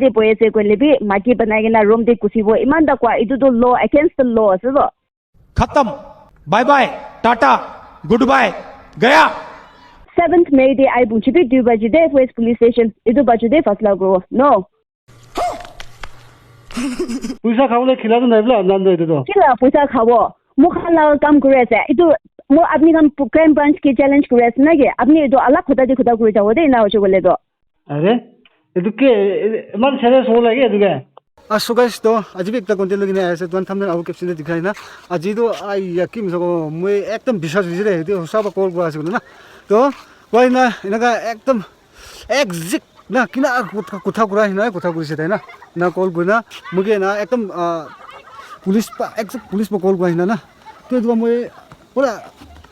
de poese ko lebi maki banai na room de kusibo iman da kwa itu to law against the law ase do खत्म bye bye tata goodbye गया 7th May de ai bunchi bi du baji de West Police Station itu baji de fasla go no পয়সা খাবলে খিলাতো নাই বলে আনন্দ হইতো তো kila puisa khabo mukhala kam kure ase itu mo apni kam crime branch ki challenge kure ase na ge apni itu ala khota kure jawo de na hoche bole do আরে এটো কে ইমান serious হল লাগে এটোকে so guys तो आज भी एक content लगिने आए तुम थंबनेल अब कैप्शन दिखाई ना आज तो आई याकी मिसको मैं एकदम विश्वास विजरे है तो सब कॉल को आसे ना तो कोई ना इनका एकदम एग्जैक्ट ना किना कुथा कुरा है ना कुथा कुरिसे था ना कॉल को ना मुझे ना एकदम पुलिस एग्जैक्ट पुलिस पर कॉल को ना तो मैं पूरा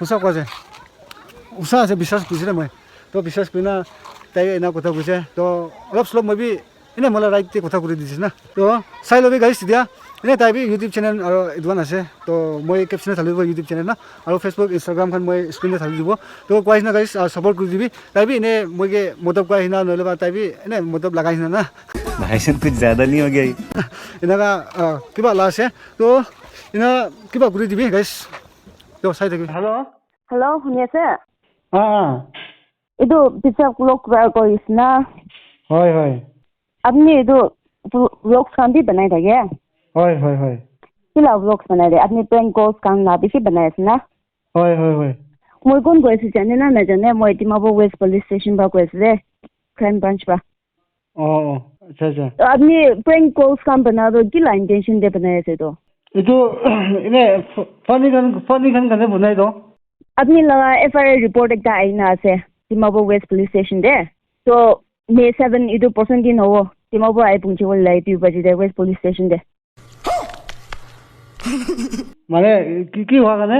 हुसा को से हुसा से विश्वास विजरे मैं तो विश्वास बिना তাই না কথা কৈছে তো অলপ স্লপ মই বি এনে মলা রাইটে কথা কৰি দিছে না তো চাই লবি গাইছ দিয়া এনে তাই বি ইউটিউব চেনেল আৰু এডৱান আছে তো মই কেপচনে ঢালি দিব ইউটিউব চেনেল না আৰু ফেসবুক ইনষ্টাগ্ৰাম খান মই স্ক্ৰিনে ঢালি দিব তো কোৱাইছ না গাইছ সাপোৰ্ট কৰি দিবি তাই বি এনে মইকে মতলব কোৱা হিনা নলবা তাই বি এনে মতলব লগাই হিনা না भाई साहब कुछ ज्यादा नहीं हो गया এনেকা কিবা লা আছে তো এনে কিবা কৰি দিবি গাইছ তো চাই থাকিবি হ্যালো hello huni ase হ্যাঁ itu bisa vlog kois na হয় হয় apni itu vlogs kan bhi banai thake হয় হয় হয় kila vlogs banai de apni prank calls kan la bhi banai ase na হয় হয় হয় moi kon koise jane na jane moi Dimapur West Police Station ba koise de crime branch ba ও আচ্ছা আচ্ছা to apni prank calls kan bana do kila intention de banai ase to এটো এনে funny গান গানে বনাই দাও apni laga FIR report ekta aina ase Dimapur West Police Station de so May 7 itu person din ho Dimapur ai pungchi wal lai tu baji de West Police Station de মানে কি হওয়া গানে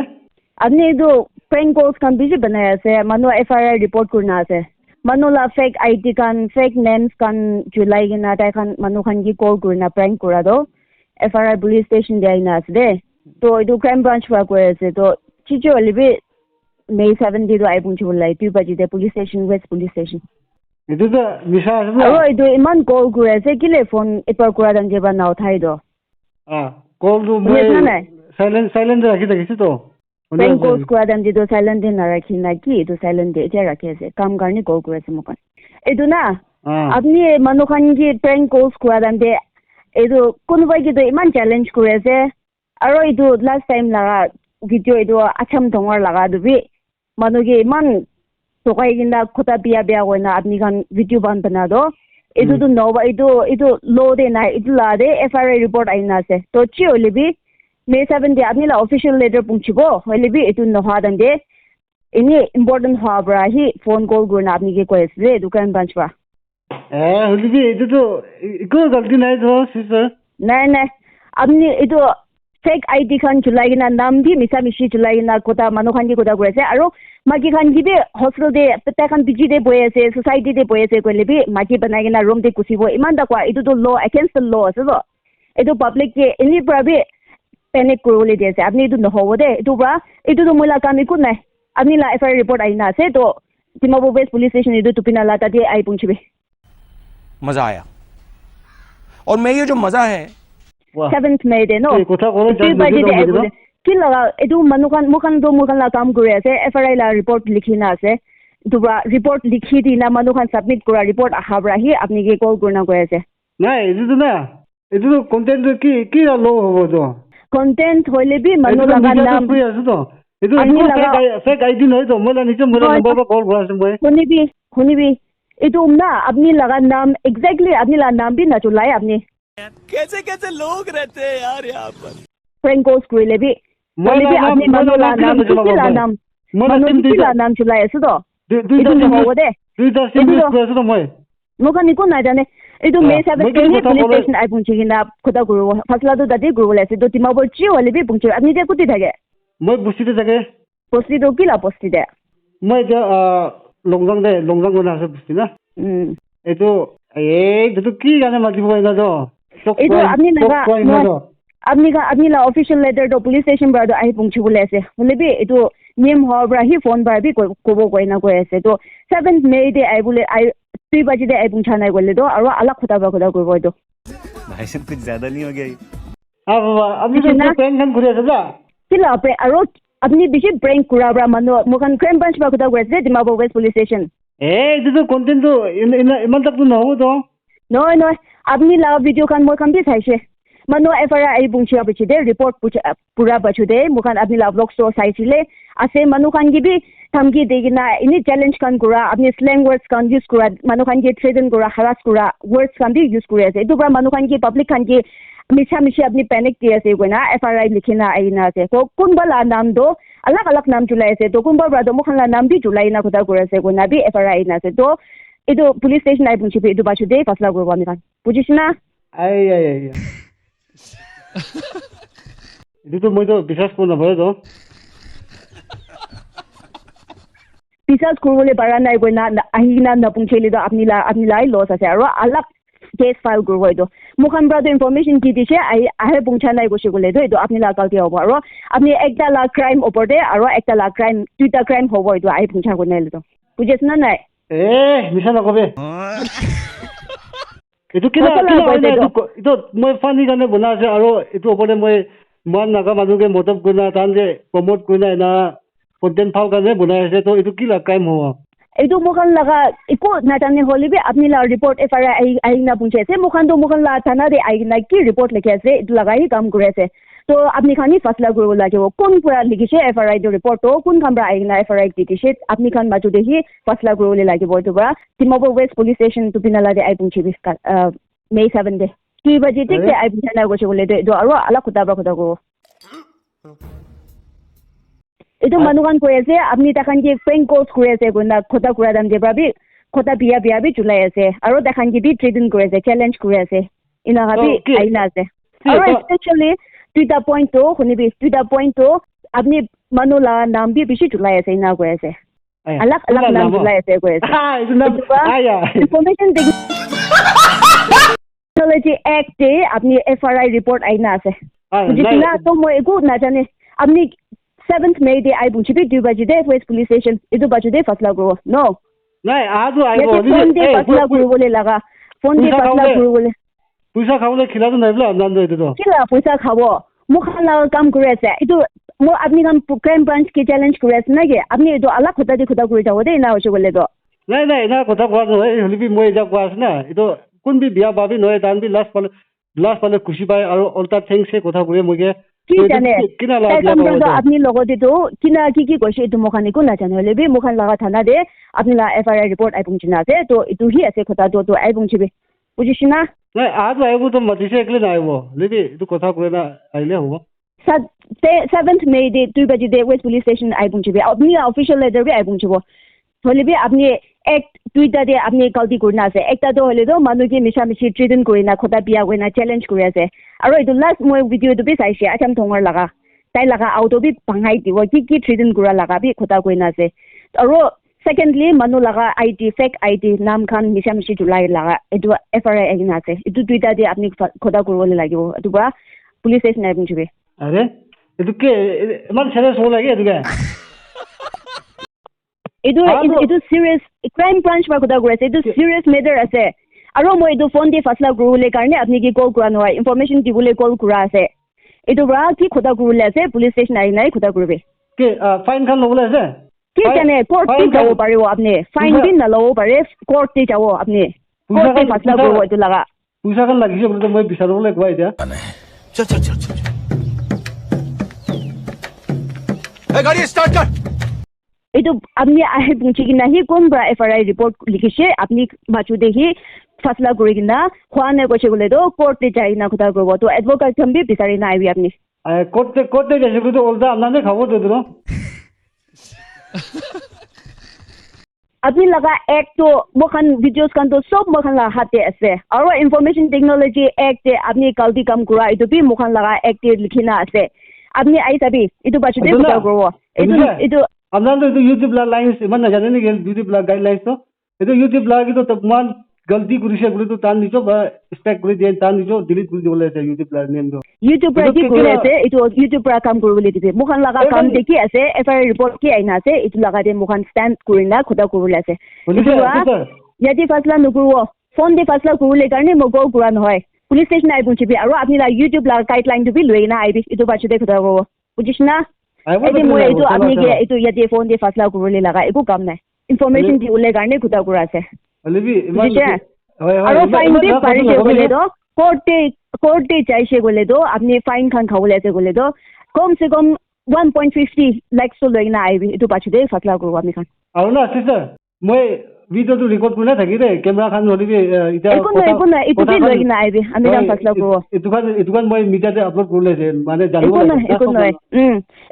apni itu prank calls kan bhi banaya ase manu FIR report kurna ase manu la fake ID kan fake names kan julai gina tai kan manu khan ki call kurna prank kura do FIR police station de aina ase de to itu crime branch wa kore ase to chicho libi May 7 di do ai pungchi wal lai tu baji de police station West Police Station এটো তো মিছা আছে না aro itu iman call kure ase kile phone ipar kura dan je ba na uthai do কল তো মই বুঝছ নাই? Silent রাখি দেখেছি তো prank calls kura dan je do silent din na rakhi na ki itu silent de je rakhe ase kam garni call kure ase mokan itu na apni manu khan ki prank calls kura dan de itu konubai ki to iman challenge kure ase aro itu last time laga video itu acham thongor laga du bi manu ki iman tokai ginda khota biya goina apni kan video ban bana do itu to no ba itu law de na itu la de FIR report aina ase to chi oli bi May 7 de apni la official letter pungchibo oli bi itu no ha dan de ini important ha bra hi phone call gurna apni ke koise de dukan branch ba হলি কি এটো তো একো গলতি নাই তো sister নাই apni itu fake ID khan chulai gina nam bi misa mishi chulai gina kota manu khan ki kota kurase aro maki khan ki be hospital de peta khan biji de boye ase society de boye ase koile bi maki banai gina room de kusibo iman da kwa itu to law against the law ase so itu public ke any prabi panic kurole de ase apni itu no hobo de itu ba itu to mula kam ikut nai apni la FIR report aina ase to Dimapur West Police Station itu tupina la ta de ai pungchibe मजा आया और मैं ये जो मजा है 7th May de no কথা কলো ki laga edu mukan la kam kure ase FIR la report likhina ase duba report likhi dina manu khan submit kura report ahabra hi apni ke call kurna koi ase নাই এটো না এটো তো content কি লো হবো তো content hoile bi manu laga naam free আছে তো এটো ফেক আইডি নয় তো মোলা নিচে মোলা নাম্বার বা কল করা আছে মই hunibi edu na apni laga naam exactly apni la naam bi na chulai apni कैसे लोग रहते हैं यार यहाँ पर prank calls kurile bi hoile bi apni manu la naam ki la naam chulai ase to edu no hobo de দুইটা SIM use করে আছে তো মই mokan iko na jane edu May 7 ke police station ai pungchi gina khoda guru fasla do dadi guru lase do Dimapur chi wale bi pungchi apni de kuti thake মই বস্তিতে থাকে posti do kila posti de মই যে লংজাং গনা আছে বস্তি না এটো এটো কি গানে মাতিব না তো edu apni la official letter do police station bra do ai pungchi bole ase hole bi edu name ho bra hi phone bra bi kobo koina koi ase to 7th May de ai bole ai 2 बजे दे आइपुंछा नाइ गले दो अरु अलग खोता गरबो दो भाई साहब कुछ ज्यादा नहीं हो गया ये? बाबा अभी तो प्रेंग खान घुरे छ किला पे अरु अपनी बिशी ब्रेन कुराब्रा मनो मुखन क्राइम ब्रांच बा खोता गरे दिमाबो वेस्ट पुलिस स्टेशन ए ಇದು कंटेंट तो इन तक तो न हो तो नो अपनी ला वीडियो खान मोर खान भी साइसे मनो एफआईआर आइपुंछा बचिदे रिपोर्ट पूरा बचुदे मुखन अपनी ला ब्लॉग स्टोर साइसिले असे मनो खान की भी थमकी देगिना इनी चैलेंज कान कुरा अपनी स्लैंग वर्ड्स कान यूज कुरा मनो खान के थ्रेटन कुरा हरास कुरा वर्ड्स कान भी यूज कुरा से दुबरा मनो खान की पब्लिक खान की मिछा अपनी पैनिक दिया से कोना एफआईआर लिखिना आइना से को कुनबला नाम दो अलग अलग नाम जुलाई से तो कुनबा ब्रादो मुखनला नाम भी जुलाई ना खुदा कुरा से कोना भी एफआईआर आइना से तो इदो पुलिस स्टेशन आइपुंछि पे इदो बाछु दे फसला गुरबा मिखान बुझिसना आई इदो तो মই तो विश्वास गर्न भयो तो पिसास कुरबोले बारा नाइ गइना आहिना नपुंछेले दो अपनी लाई लॉस आसे अरो अलग केस फाइल गुरबो दो मुखन ब्रादो इन्फॉर्मेशन की दिसे आहे पुंछा नाइ गसे गले दो इदो अपनी ला गलती होबो अरो अपनी एकटा ला क्राइम ओपर दे अरो एकटा ला क्राइम दुटा क्राइम होबो इदो आइ पुंछा गनेले दो बुझिसना नाइ ए मिसा नकबे इदो किना इदो মই फानी गाने बना से अरो इदो ओपर दे মই मान नागा मानुगे मोटब गुना तानजे प्रमोट गुना ना कंटेंट फाल गाने बनाए से तो इदो किला क्राइम हो इदो मुखन लगा इको नाटाने होली भी अपनी ला रिपोर्ट एफआईआर आई ना पुंछे से मुखन ला थाना दे आई ना की रिपोर्ट लिखे से इदो लगा ही काम करे से तो अपनी खानी फसला गुरु लागे वो कौन पूरा लिखी से एफआईआर दो रिपोर्ट तो कौन खमरा आई ना एफआईआर की से अपनी खान बाजू दे ही फसला गुरु ले लागे वो तो बड़ा तिमोबो वेस्ट पुलिस स्टेशन तो बिना लादे आई पुंछी भी May 7 दे 3 बजे तक दे आई पुंछा ना गसे बोले दो अरो अलग खुदा को इदो मनुगान को ऐसे अपनी तखन के फ्रेंक कोर्स को ऐसे गुना खोता कुरा दम दे बाबी खोता बिया भी जुलाई ऐसे अरो तखन के भी ट्रेडिंग को ऐसे चैलेंज को ऐसे इना भी आइना से अरो स्पेशली ट्विटर पॉइंट तो खुनी भी ट्विटर पॉइंट तो अपनी मनुला नाम भी बिशी जुलाई ऐसे इना को ऐसे अलग नाम जुलाई ऐसे को ऐसे हां इदो नाम आया इंफॉर्मेशन टेक्नोलॉजी एक्ट दे अपनी एफआईआर रिपोर्ट आइना से जितना तो मैं को ना जाने अपनी 7th May दे आई पुंछी भी 2 बजे दे वेस्ट पुलिस स्टेशन इदो बजे दे फसला गो नो नहीं आज आइबो फोन दे फसला गुरु बोले लगा फोन दे फसला गुरु बोले पैसा खावले खिला तो नाइबला नाम दो इदो किला पैसा खावो मुखला काम करे से इदो मो अपनी काम क्राइम ब्रांच के चैलेंज करे से नगे अपनी इदो अलग खोता करे जाओ दे ना होसे बोले दो नहीं ना खोता को है होली भी मोय जा क्वास ना इदो कोन भी बिया बाबी नय दान भी लास्ट पाले खुशी पाए और उल्टा थैंक्स से खोता करे मोगे की जाने किना ला अपनी लोगो दे तो किना की कोसे तो मोखानी को ना जाने होले भी मोखान लगा थाना दे अपनी ला एफआईआर रिपोर्ट आई पुंछना से तो इतु ही ऐसे खोता तो आई पुंछबे बुझिसिना नहीं आज आइबो तो मतिसे एकले ना आइबो लेबी तो खोता करे ना आइले होबो 7th May दे 2 बजे दे वेस्ट पुलिस स्टेशन आई पुंछबे अपनी ऑफिशियल लेटर भी आई पुंछबो होले भी अपनी एक्ट ट्विटर दे अपनी गलती करना से एकटा तो होले तो मानु के मिसा मिसी ट्रेडिंग करिना खोता बिया गइना चैलेंज करे से अरो इदु लास्ट मोय वीडियो तो भी साइसे आचम थोंगर लगा ताइ लगा आउटो भी पंगाई दिवो की ट्रेडिंग गुरा लगा भी खोता गइना से अरो सेकेंडली मानु लगा आईडी फेक आईडी नाम खान मिसा मिसी जुलाई लगा इदु एफआईआर आइना से इदु ट्विटर दे अपनी खोता गुरबोले लागिवो अदुबा पुलिस स्टेशन आइ पुंछबे अरे इदु के मन सीरियस हो लागे इदु के इदु सीरियस क्राइम ब्रांच बा खोता गरे इदु सीरियस मैटर আছে আৰু মই ইদু ফোন দি ফসলা গুৰুলে কাৰণে আপনি কি কল কৰা নহয় ইনফৰমেশন দিবলে কল কৰা আছে ইদু ব্ৰা কি খোদা গুৰুলে আছে পুলিশ স্টেশন আই নাই খোদা গুৰুবে কি ফাইন খান লবলে আছে কি জানে কোৰ্ট দি যাব পাৰিব আপনি ফাইন দিন না লব পাৰে কোৰ্ট দি যাব আপনি কোৰ্ট দি ফসলা গুৰু ইদু লাগা পইচা খান লাগিছে বলে মই বিচাৰবলে কোৱা এতিয়া चल ए गाड़ी स्टार्ट कर इदु अपनी आहे पुंची कि नहीं कोन बा एफआईआर रिपोर्ट लिखिसे अपनी बाचु देखि फसला गुरिगिना खुआने कोसे बोले दो कोर्ट ते जाई ना खुदा गो तो एडवोकेट थम भी बिचारी ना आइबी अपनी कोर्ट ते जैसे तो उल्टा हमने खबर दे दो अपनी लगा एक्ट तो मोखन वीडियोस kan तो सब मोखन ला हाते আছে और इंफॉर्मेशन टेक्नोलॉजी एक्ट अपनी गलती काम करा इदु भी मोखन लगा एक्ट लिखिना আছে अपनी आई तभी इदु बाचु दे खुदा गो इदु हमने तो यूट्यूब ला लाइंस मन ना जाने नहीं यूट्यूब ला गाइडलाइंस तो ये तो यूट्यूब ला की तो तमान गलती गुरी से गुरी तो तान निचो स्टेक गुरी दे तान निचो डिलीट गुरी बोले से यूट्यूब ला नेम दो यूट्यूब रा की गुरी से इतो यूट्यूब रा काम गुरी बोले दिबे मुखन लगा काम देखि আছে एफआईआर रिपोर्ट की आइना से इतो लगा दे मुखन स्टैंड गुरीना खुदा गुरी लासे ইয়াতে ফাছলা নকৰো ফোন দে ফাছলা কৰিলে কাৰণে মই কল কৰা নহয় পুলিচ ষ্টেচন আইবুঞ্চিবি আৰু আপুনি ইউটিউব লা গাইডলাইন টু বি লৈ না আইবি ইটো বাচুতে কথা ক'ব বুজিছ না এই মই এইটো আপুনি এইটো ইয়াতে ফোন দে ফাছলা কৰিলে লাগা একো কাম নাই ইনফৰমেশ্যন দি ওলে কাৰণে কথা কৰা আছে লিবি আৰু ফাইন দে পাৰিছে গলে তো কোর্টে চাইছে গলে তো আপনি ফাইন খান খাবলে আছে গলে তো কম সে কম 1.50 lakhs তো লৈ না আইবি ইটো বাচুতে ফাছলা কৰব আমি খান আৰু না সিস্টার মই ভিডিওটো রেকর্ড করে থাকি দে ক্যামেরা খান নলিবি এটা একো নাই ইটো বি লৈ না আইবি আমি কাম ফাছলা কৰব এটুকান মই মিডিয়াতে আপলোড কৰলে যে মানে জানিব একো নাই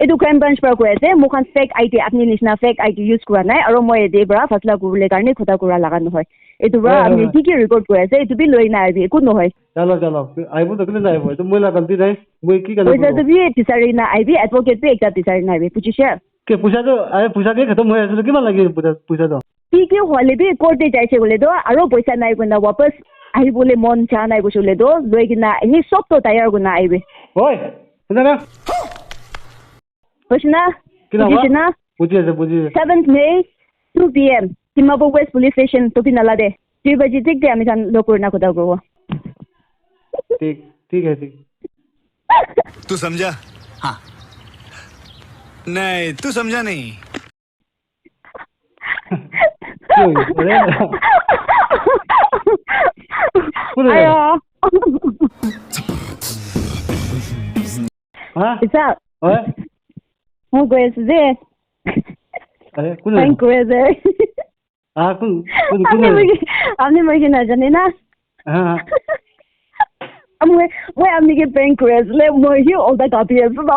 এইটো ক্ৰাইম ব্ৰাঞ্চ পৰা কৈ আছে মোখান ফেক আইডি আপনি নিচিনা ফেক আইডি ইউজ কৰা নাই আৰু মই এদে পৰা ফাছলা কৰলে কাৰণে খোটা কৰা লাগা নহয় এইটো পৰা আপনি কি ৰেকৰ্ড কৰি আছে এইটো বি লৈ না আইবি একো নহয় চলো আইবো তো কেলে না আইবো তো মই লাগান্তি নাই মই কি কাজ পইচা তো বি বিচাৰি না আইবি এডভোকেট বি একটা বিচাৰি না আইবি বুজিছে কে পইচাটো আরে পইচা কে খতম হৈ আছিল কিমান লাগি পইচাটো কি হলে বি কোর্টে যাইছে বলে তো আৰু পইচা নাই গুনা वापस আহিবলে মন চা নাই বসলে তো লৈ কিনা এনি সব তো তৈয়াৰ গুনা আইবি ওই শুনা না বুঝনা বুঝনা বুঝি 7th May 2 PM Dimapur West Police Station to pinala de 3 बजे ठीक दे আমি জান লোকৰ না কথা কব ठीक है ठीक तू समझा हाँ नहीं तू समझा नहीं আয়া हाँ ইসা ओए মু গৈছে যে अरे कौन থ্যাংক ইউ যে हाँ कौन আপনি মই না জানে না हाँ মই আপনি কে প্র্যাঙ্ক করেছিলে মই হি অল দা কপি আছে না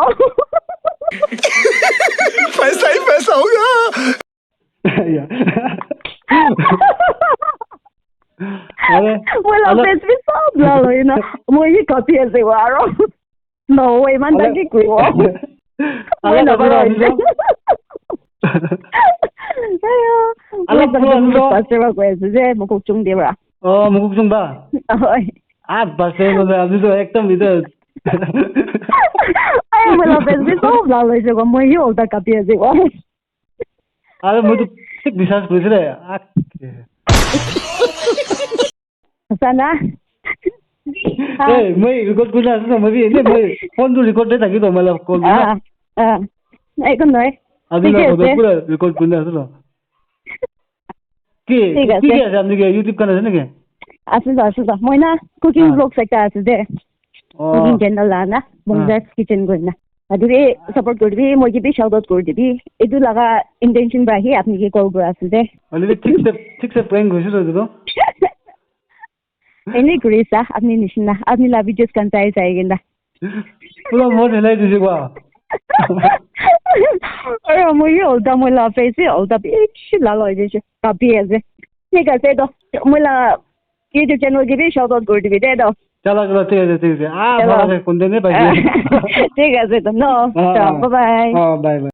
पैसा ही पैसा होगा अरे মই লাভেছ বি সব লালো না মই হি কপি আছে আৰু নো ওয়ে মান দা কি কইব মই না বড় পাঁচটা কৈছে যে মোক চুং দিবা মুকুক চুংবা হয় আট বাসে বলে আমি তো একদম ভিতর আরে মই লাভেছ বি সব লালো যে মই হি অল দা কপি আছে আরে মই তো ঠিক বিশ্বাস করেছি রে সানা এই মই রেকর্ড করে আছে না মই ফোন তো রেকর্ড দে থাকি তো মানে কল একো নয় আমি না পুরো রেকর্ড করে আছে না কি কি আছে আপনি কি ইউটিউব চ্যানেল আছে নাকি আছে মই না কুকিং ব্লগ একটা আছে যে কুকিং চ্যানেল না বংজাস কিচেন গইনা আদুরে সাপোর্ট করবি মই কি শাউট আউট করে দিবি এদু লাগা ইন্টেনশন বাহি আপনি কি কল করে আছে অলরেডি ঠিক সে প্র্যাঙ্ক হইছিল তো এনে করিসা আপনি নিশনা আপনি লা ভিডিওস কান্তাই চাইগেনা পুরো মন হেলাই দিছি গা আরে মই ওলটা মই লা ফেসে ওলটা বেশি লা লয় যে কপি আছে ঠিক আছে তো মই লা ইউটিউব চ্যানেল গিয়ে শাউট আউট করে দিবি দে দাও চলো ঠিক আছে ভালো কোন দিনে পাইছি ঠিক আছে তো নো বাই বাই বাই